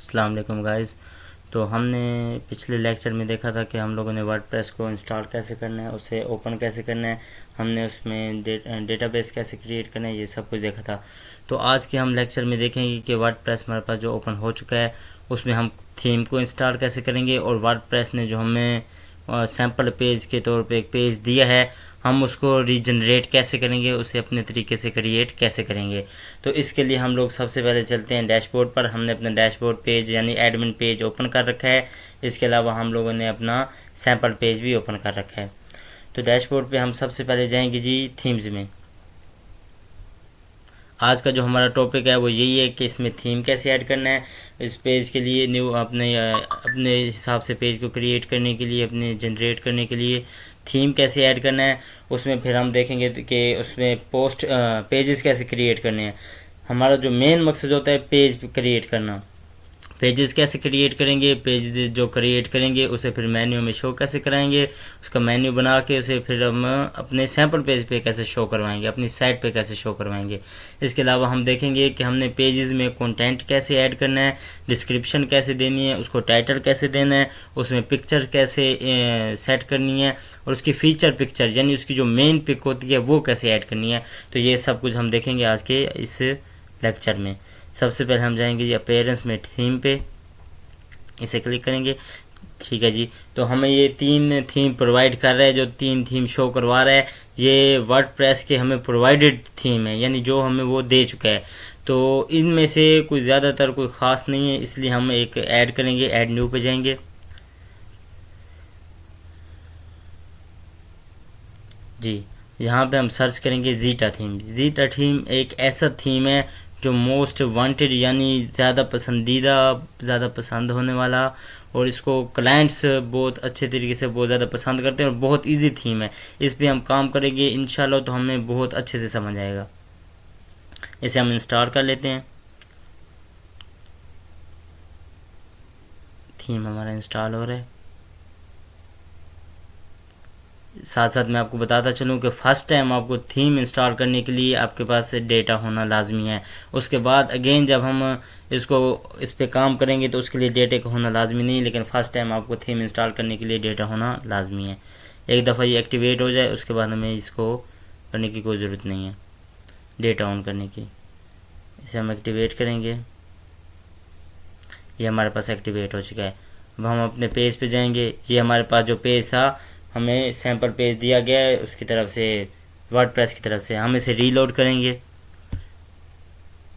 अस्सलाम वालेकुम गाइस। तो हमने पिछले लेक्चर में देखा था कि हम लोगों ने वर्डप्रेस को इंस्टॉल कैसे करना है, उसे ओपन कैसे करना है, हमने उसमें डेटाबेस कैसे क्रिएट करना है, ये सब कुछ देखा था। तो आज के हम लेक्चर में देखेंगे कि वर्डप्रेस हमारे पास जो ओपन हो चुका है उसमें हम थीम को इंस्टॉल कैसे करेंगे, और वर्डप्रेस ने जो हमें सैम्पल पेज के तौर पे एक पेज दिया है हम उसको रीजनरेट कैसे करेंगे, उसे अपने तरीके से क्रिएट कैसे करेंगे। तो इसके लिए हम लोग सबसे पहले चलते हैं डैशबोर्ड पर। हमने अपना डैशबोर्ड पेज यानी एडमिन पेज ओपन कर रखा है। इसके अलावा हम लोगों ने अपना सैम्पल पेज भी ओपन कर रखा है। तो डैशबोर्ड पे हम सबसे पहले जाएंगे जी थीम्स में। आज का जो हमारा टॉपिक है वो यही है कि इसमें थीम कैसे ऐड करना है। इस पेज के लिए न्यू अपने हिसाब से पेज को क्रिएट करने के लिए, अपने जनरेट करने के लिए थीम कैसे ऐड करना है। उसमें फिर हम देखेंगे कि उसमें पेजेस कैसे क्रिएट करने हैं। हमारा जो मेन मकसद होता है पेज क्रिएट करना। पेजेस कैसे क्रिएट करेंगे, पेजेस जो क्रिएट करेंगे उसे फिर मेन्यू में शो कैसे कराएंगे, उसका मेन्यू बना के उसे फिर हम अपने सैम्पल पेज पे कैसे शो करवाएंगे, अपनी साइट पे कैसे शो करवाएंगे। इसके अलावा हम देखेंगे कि हमने पेजेस में कंटेंट कैसे ऐड करना है, डिस्क्रिप्शन कैसे देनी है, उसको टाइटल कैसे देना है, उसमें पिक्चर कैसे सेट करनी है, और उसकी फीचर पिक्चर यानी उसकी जो मेन पिक होती है वो कैसे ऐड करनी है। तो ये सब कुछ हम देखेंगे आज के इस लेक्चर में। सबसे पहले हम जाएंगे जी अपीयरेंस में थीम पे, इसे क्लिक करेंगे। ठीक है जी, तो हमें ये 3 थीम प्रोवाइड कर रहा है, जो 3 थीम शो करवा रहा है ये वर्डप्रेस के हमें प्रोवाइडेड थीम है, यानी जो हमें वो दे चुका है। तो इनमें से कोई ज़्यादातर कोई ख़ास नहीं है, इसलिए हम एक ऐड करेंगे। ऐड न्यू पे जाएंगे जी, यहाँ पे हम सर्च करेंगे जीटा थीम। जीटा थीम एक ऐसा थीम है जो मोस्ट वांटेड यानी ज़्यादा पसंदीदा, ज़्यादा पसंद होने वाला, और इसको क्लाइंट्स बहुत अच्छे तरीके से बहुत ज़्यादा पसंद करते हैं, और बहुत इजी थीम है। इस पे हम काम करेंगे इंशाल्लाह तो हमें बहुत अच्छे से समझ आएगा। इसे हम इंस्टॉल कर लेते हैं। थीम हमारा इंस्टॉल हो रहा है। साथ साथ मैं आपको बताता चलूँ कि फ़र्स्ट टाइम आपको थीम इंस्टॉल करने के लिए आपके पास डेटा होना लाजमी है। उसके बाद अगेन जब हम इस पे काम करेंगे तो उसके लिए डेटा का होना लाजमी नहीं, लेकिन फ़र्स्ट टाइम आपको थीम इंस्टॉल करने के लिए डेटा होना लाजमी है। एक दफ़ा ये एक्टिवेट हो जाए उसके बाद हमें इसको करने की कोई ज़रूरत नहीं है, डेटा ऑन करने की। इसे हम एक्टिवेट करेंगे। ये हमारे पास एक्टिवेट हो चुका है। अब हम अपने पेज पे जाएंगे। ये हमारे पास जो पेज था, हमें सैम्पल पेज दिया गया है उसकी तरफ से, वर्डप्रेस की तरफ से। हम इसे रीलोड करेंगे।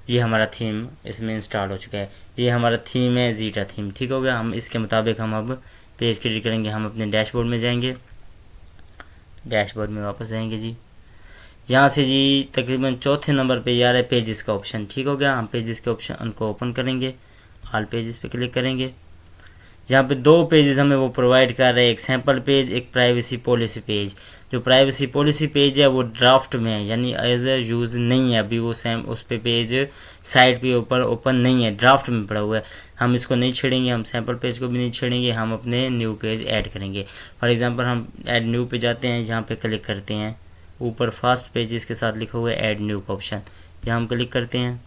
ये हमारा थीम इसमें इंस्टॉल हो चुका है। ये हमारा थीम है जीटा थीम। ठीक हो गया। हम इसके मुताबिक हम अब पेज क्रिएट करेंगे। हम अपने डैशबोर्ड में जाएंगे। डैशबोर्ड में वापस जाएंगे जी। यहाँ से जी तकरीबन चौथे नंबर पे आ रहा है पेजेस का ऑप्शन। ठीक हो गया। हम पेजेस के ऑप्शन को ओपन करेंगे। ऑल पेजेस पे क्लिक करेंगे। यहाँ पे 2 पेजेस हमें वो प्रोवाइड कर रहे हैं, एक सैम्पल पेज, एक प्राइवेसी पॉलिसी पेज। जो प्राइवेसी पॉलिसी पेज है वो ड्राफ्ट में है, यानी एज ए यूज़ नहीं है अभी वो उस पे पेज साइट पे ऊपर ओपन नहीं है, ड्राफ्ट में पड़ा हुआ है। हम इसको नहीं छेड़ेंगे, हम सैम्पल पेज को भी नहीं छेड़ेंगे, हम अपने न्यू पेज ऐड करेंगे। फॉर एग्जांपल हम ऐड न्यू पे जाते हैं, यहाँ पे क्लिक करते हैं। ऊपर फर्स्ट पेजेस के साथ लिखा हुआ है ऐड न्यू का ऑप्शन, यहाँ हम क्लिक करते हैं।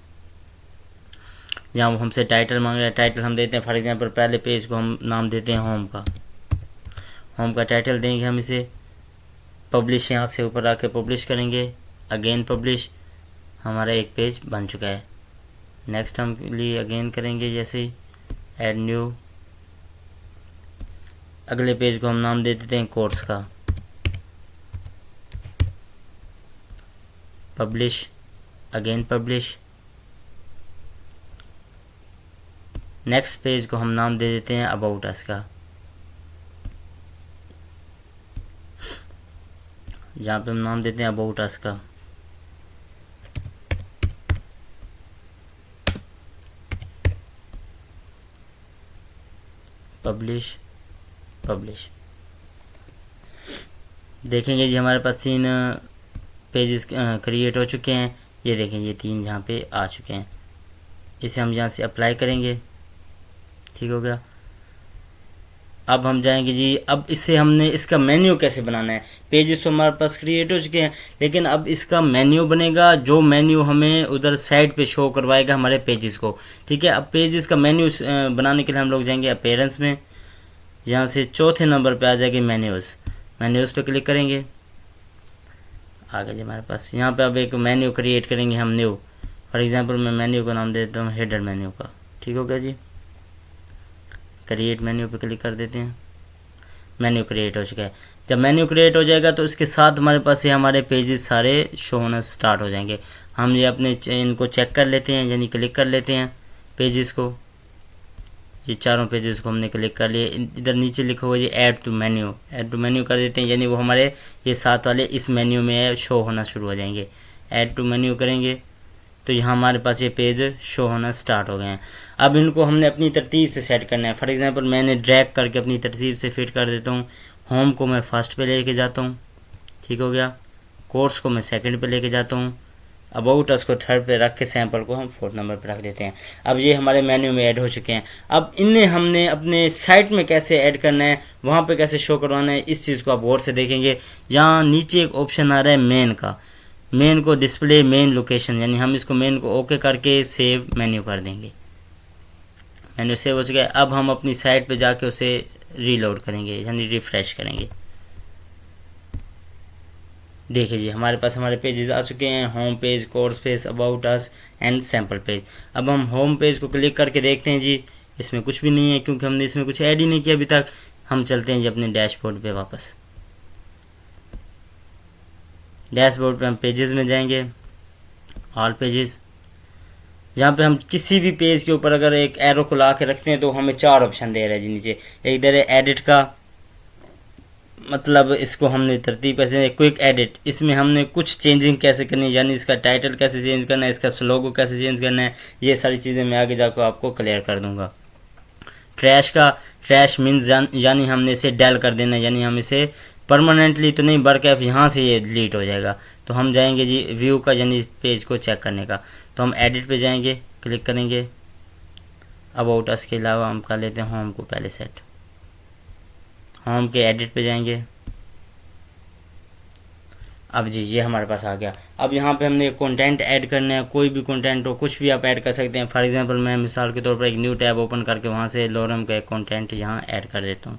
यहाँ वो हमसे टाइटल मांग रहा है, टाइटल हम देते हैं। फॉर एग्जांपल पहले पेज को हम नाम देते हैं होम का। होम का टाइटल देंगे हम इसे। पब्लिश यहाँ से ऊपर आके पब्लिश करेंगे। अगेन पब्लिश, हमारा एक पेज बन चुका है। नेक्स्ट हम लिए अगेन करेंगे जैसे ही ऐड न्यू। अगले पेज को हम नाम दे देते हैं कोर्स का। Publish, again publish. Next page को हम नाम दे देते हैं अबाउट अस का। जहाँ पे हम नाम देते हैं अबाउट अस का। Publish, publish. देखेंगे जी हमारे पास 3 पेजेस क्रिएट हो चुके हैं। ये देखें, ये 3 यहाँ पे आ चुके हैं। इसे हम यहाँ से अप्लाई करेंगे। ठीक हो गया। अब हम जाएंगे जी, अब इससे हमने इसका मेन्यू कैसे बनाना है। पेजेस तो हमारे पास क्रिएट हो चुके हैं, लेकिन अब इसका मेन्यू बनेगा, जो मेन्यू हमें उधर साइड पे शो करवाएगा हमारे पेजेस को। ठीक है, अब पेजेस का मेन्यू बनाने के लिए हम लोग जाएंगे अपीयरेंस में, यहाँ से चौथे नंबर पे आ जाएगी मेन्यूज़। मेन्यूज़ पे क्लिक करेंगे, आ गया जी हमारे पास। यहाँ पे अब एक मेन्यू क्रिएट करेंगे हम न्यू। फॉर एग्जांपल मैं मेन्यू का नाम दे देता हूँ हेडर मेन्यू का। ठीक हो गया जी, क्रिएट मेन्यू पे क्लिक कर देते हैं। मेन्यू क्रिएट हो चुका है। जब मेन्यू क्रिएट हो जाएगा तो उसके साथ हमारे पास ये हमारे पेजेस सारे शो होना स्टार्ट हो जाएंगे। हम ये अपने इनको चेक कर लेते हैं, यानी क्लिक कर लेते हैं पेजेस को। ये चारों पेजेस को हमने क्लिक कर लिए। इधर नीचे लिखा हुआ है जी add to menu, add to menu कर देते हैं, यानी वो हमारे ये साथ वाले इस मेन्यू में शो होना शुरू हो जाएंगे। ऐड टू मेन्यू करेंगे तो यहाँ हमारे पास ये पेज शो होना स्टार्ट हो गए हैं। अब इनको हमने अपनी तरतीब से सेट करना है। फॉर एग्जांपल मैंने ड्रैग करके अपनी तरतीब से फिट कर देता हूँ। होम को मैं फर्स्ट पे लेके जाता हूँ, ठीक हो गया। कोर्स को मैं सेकंड पे लेके जाता हूँ। अबाउट अस को थर्ड पे रख के सैंपल को हम फोर्थ नंबर पे रख देते हैं। अब ये हमारे मेन्यू में ऐड हो चुके हैं। अब इन्हें हमने अपने साइट में कैसे ऐड करना है, वहाँ पे कैसे शो करवाना है, इस चीज़ को आप गौर से देखेंगे। यहाँ नीचे एक ऑप्शन आ रहा है मेन का, मेन को डिस्प्ले मेन लोकेशन, यानी हम इसको मेन को ओके करके सेव मेन्यू कर देंगे। मेन्यू सेव हो चुका है। अब हम अपनी साइट पे जाके उसे रीलोड करेंगे, यानी रिफ्रेश करेंगे। देखिए जी हमारे पास हमारे पेजेस आ चुके हैं, home page, course page, about us and sample page. अब हम होम पेज को क्लिक करके देखते हैं जी, इसमें कुछ भी नहीं है क्योंकि हमने इसमें कुछ ऐड ही नहीं किया अभी तक। हम चलते हैं जी अपने डैशबोर्ड पे वापस। डैशबोर्ड पे हम पेजेस में जाएंगे, ऑल पेजेस। यहाँ पे हम किसी भी पेज के ऊपर अगर एक एरो को ला के रखते हैं तो हमें 4 ऑप्शन दे रहा है जी नीचे। एक दे रहा है एडिट का, मतलब इसको हमने तरतीब कैसे, क्विक एडिट, इसमें हमने कुछ चेंजिंग कैसे करनी है, यानी इसका टाइटल कैसे चेंज करना है, इसका स्लोगो कैसे चेंज करना है, ये सारी चीज़ें मैं आगे जाकर आपको क्लियर कर दूंगा। ट्रैश का, ट्रैश मीन्स यानी हमने इसे डेल कर देना है, यानी हम इसे परमानेंटली तो नहीं बल्कि यहाँ से ये डिलीट हो जाएगा। तो हम जाएंगे जी व्यू का, यानी पेज को चेक करने का। तो हम एडिट पे जाएंगे, क्लिक करेंगे। अबाउट अस के अलावा हम कर लेते हैं होम को पहले सेट। होम के एडिट पे जाएंगे। अब जी ये हमारे पास आ गया। अब यहाँ पे हमने कंटेंट ऐड करना है, कोई भी कंटेंट हो, कुछ भी आप ऐड कर सकते हैं। फॉर एग्जांपल मैं मिसाल के तौर पर एक न्यू टैब ओपन करके वहाँ से लोरम का एक कंटेंट यहाँ ऐड कर देता हूँ,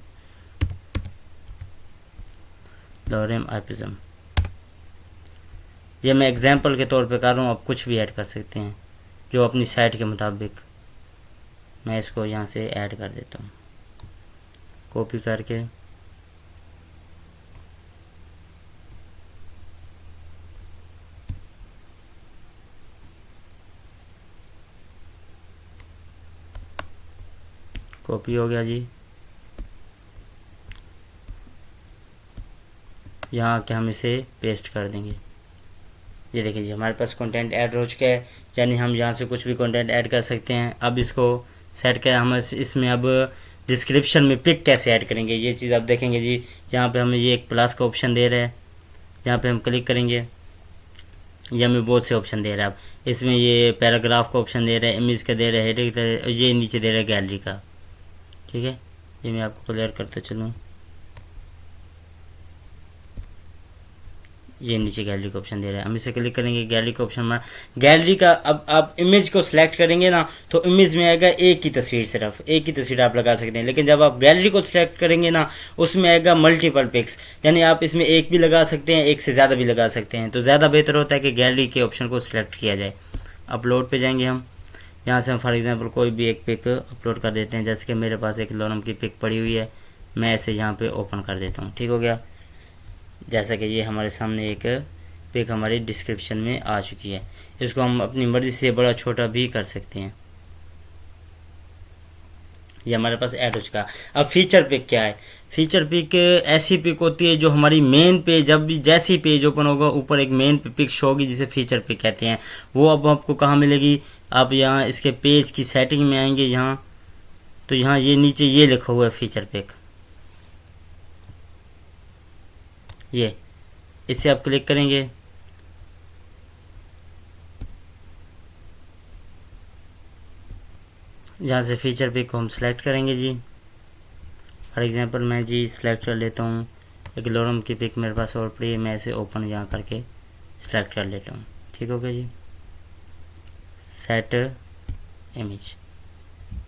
लोरम आर्पिज्म। ये मैं एग्जांपल के तौर पे कर रहा हूँ, आप कुछ भी ऐड कर सकते हैं जो अपनी साइट के मुताबिक। मैं इसको यहाँ से ऐड कर देता हूँ, कॉपी करके कॉपी हो गया जी। यहाँ के हम इसे पेस्ट कर देंगे। ये देखिए जी हमारे पास कंटेंट ऐड हो चुका है, यानी हम यहाँ से कुछ भी कंटेंट ऐड कर सकते हैं। अब इसको सेट कर हम इसमें अब डिस्क्रिप्शन में पिक कैसे ऐड करेंगे, ये चीज़ आप देखेंगे जी। यहाँ पे हमें ये एक प्लस का ऑप्शन दे रहा है, यहाँ पे हम क्लिक करेंगे। ये हमें बहुत से ऑप्शन दे रहा है। अब इसमें ये पैराग्राफ का ऑप्शन दे रहा है, इमेज का दे रहा है, हेडिंग का, ये नीचे दे रहा है गैलरी का। ठीक है, ये मैं आपको क्लियर करते चलूँ। ये नीचे गैलरी का ऑप्शन दे रहा है, हम इसे क्लिक करेंगे। गैलरी का ऑप्शन में गैलरी का, अब आप इमेज को सिलेक्ट करेंगे ना तो इमेज में आएगा एक ही तस्वीर, सिर्फ एक ही तस्वीर आप लगा सकते हैं। लेकिन जब आप गैलरी को सिलेक्ट करेंगे ना उसमें आएगा मल्टीपल पिक्स, यानी आप इसमें एक भी लगा सकते हैं, एक से ज़्यादा भी लगा सकते हैं। तो ज़्यादा बेहतर होता है कि गैलरी के ऑप्शन को सिलेक्ट किया जाए। अपलोड पर जाएंगे हम, यहाँ से हम फॉर एग्जाम्पल कोई भी एक पिक अपलोड कर देते हैं। जैसे कि मेरे पास एक लोरम की पिक पड़ी हुई है, मैं इसे यहाँ पर ओपन कर देता हूँ। ठीक हो गया, जैसा कि ये हमारे सामने एक पिक हमारी डिस्क्रिप्शन में आ चुकी है। इसको हम अपनी मर्ज़ी से बड़ा छोटा भी कर सकते हैं। ये हमारे पास ऐड हो चुका। अब फीचर पिक क्या है? फीचर पिक ऐसी पिक होती है जो हमारी मेन पे, जब भी जैसी पेज ओपन होगा ऊपर एक मेन पे पिक शो होगी, जिसे फीचर पिक कहते हैं। वो अब आपको कहाँ मिलेगी? आप यहाँ इसके पेज की सेटिंग में आएंगे, यहाँ तो यहाँ ये नीचे ये लिखा हुआ है फीचर पिक, ये इसे आप क्लिक करेंगे। यहाँ से फीचर पिक को हम सेलेक्ट करेंगे जी। फॉर एग्जांपल मैं जी सिलेक्ट कर लेता हूँ, एक लोरम की पिक मेरे पास और पड़ी है, मैं इसे ओपन यहाँ करके सिलेक्ट कर लेता हूँ। ठीक हो गया जी। सेट इमेज,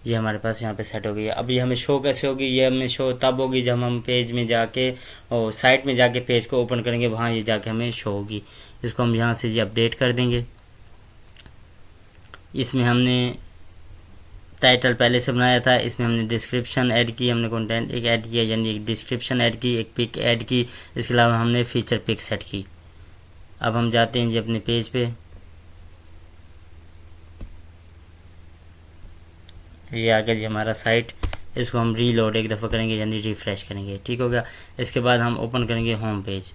ये हमारे पास यहाँ पे सेट हो गई है। अब ये हमें शो कैसे होगी? ये हमें शो तब होगी जब हम पेज में जाके और साइट में जाके पेज को ओपन करेंगे, वहाँ ये जाके हमें शो होगी। इसको हम यहाँ से जी अपडेट कर देंगे। इसमें हमने टाइटल पहले से बनाया था, इसमें हमने डिस्क्रिप्शन ऐड की, हमने कंटेंट एक ऐड किया, यानी एक डिस्क्रिप्शन ऐड की, एक पिक ऐड की, इसके अलावा हमने फीचर पिक सेट की। अब हम जाते हैं जी अपने पेज पे, ये आ गया जी हमारा साइट। इसको हम रीलोड एक दफ़ा करेंगे, यानी रिफ़्रेश करेंगे। ठीक हो गया। इसके बाद हम ओपन करेंगे होम पेज।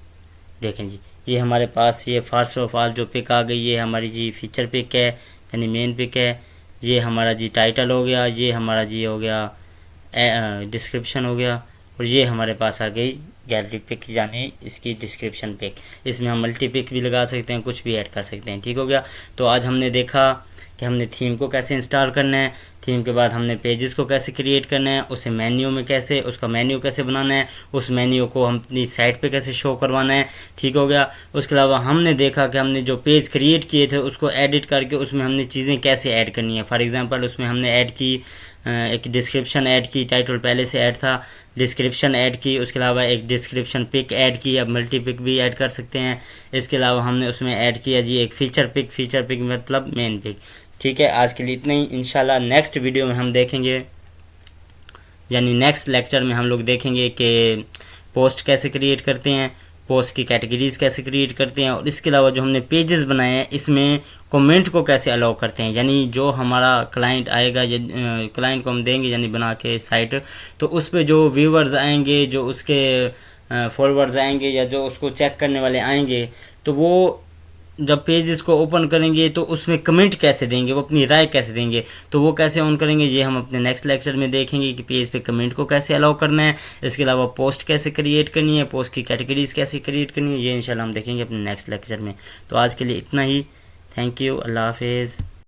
देखें जी, ये हमारे पास ये फर्स्ट ऑफ ऑल जो पिक आ गई, ये हमारी जी फीचर पिक है, यानी मेन पिक है। ये हमारा जी टाइटल हो गया, ये हमारा जी हो गया डिस्क्रिप्शन हो गया, और ये हमारे पास आ गई गैलरी पिक, यानी इसकी डिस्क्रिप्शन पिक। इसमें हम मल्टी पिक भी लगा सकते हैं, कुछ भी ऐड कर सकते हैं। ठीक हो गया। तो आज हमने देखा कि हमने थीम को कैसे इंस्टॉल करना है, थीम के बाद हमने पेजेस को कैसे क्रिएट करना है, उसे मेन्यू में कैसे, उसका मेन्यू कैसे बनाना है, उस मेन्यू को हम अपनी साइट पे कैसे शो करवाना है। ठीक हो गया। उसके अलावा हमने देखा कि हमने जो पेज क्रिएट किए थे उसको एडिट करके उसमें हमने चीज़ें कैसे ऐड करनी है। फॉर एग्जांपल उसमें हमने ऐड की एक डिस्क्रिप्शन ऐड की, टाइटल पहले से ऐड था, डिस्क्रिप्शन ऐड की, उसके अलावा एक डिस्क्रिप्शन पिक ऐड की, अब मल्टी पिक भी ऐड कर सकते हैं। इसके अलावा हमने उसमें ऐड किया जी एक फीचर पिक मतलब मेन पिक। ठीक है, आज के लिए इतना ही। इंशाल्लाह नेक्स्ट वीडियो में हम देखेंगे, यानी नेक्स्ट लेक्चर में हम लोग देखेंगे कि पोस्ट कैसे क्रिएट करते हैं, पोस्ट की कैटेगरीज कैसे क्रिएट करते हैं, और इसके अलावा जो हमने पेजेस बनाए हैं इसमें कमेंट को कैसे अलाउ करते हैं। यानी जो हमारा क्लाइंट आएगा, क्लाइंट को हम देंगे यानी बना के साइट, तो उस पर जो व्यूवर्स आएंगे, जो उसके फॉलोअर्स आएंगे, या जो उसको चेक करने वाले आएंगे, तो वो जब पेजेस को ओपन करेंगे तो उसमें कमेंट कैसे देंगे, वो अपनी राय कैसे देंगे, तो वो कैसे ऑन करेंगे, ये हम अपने नेक्स्ट लेक्चर में देखेंगे कि पेज पे कमेंट को कैसे अलाउ करना है। इसके अलावा पोस्ट कैसे क्रिएट करनी है, पोस्ट की कैटेगरीज कैसे क्रिएट करनी है, ये इंशाल्लाह हम देखेंगे अपने नेक्स्ट लेक्चर में। तो आज के लिए इतना ही। Thank you. अल्लाह हाफिज़।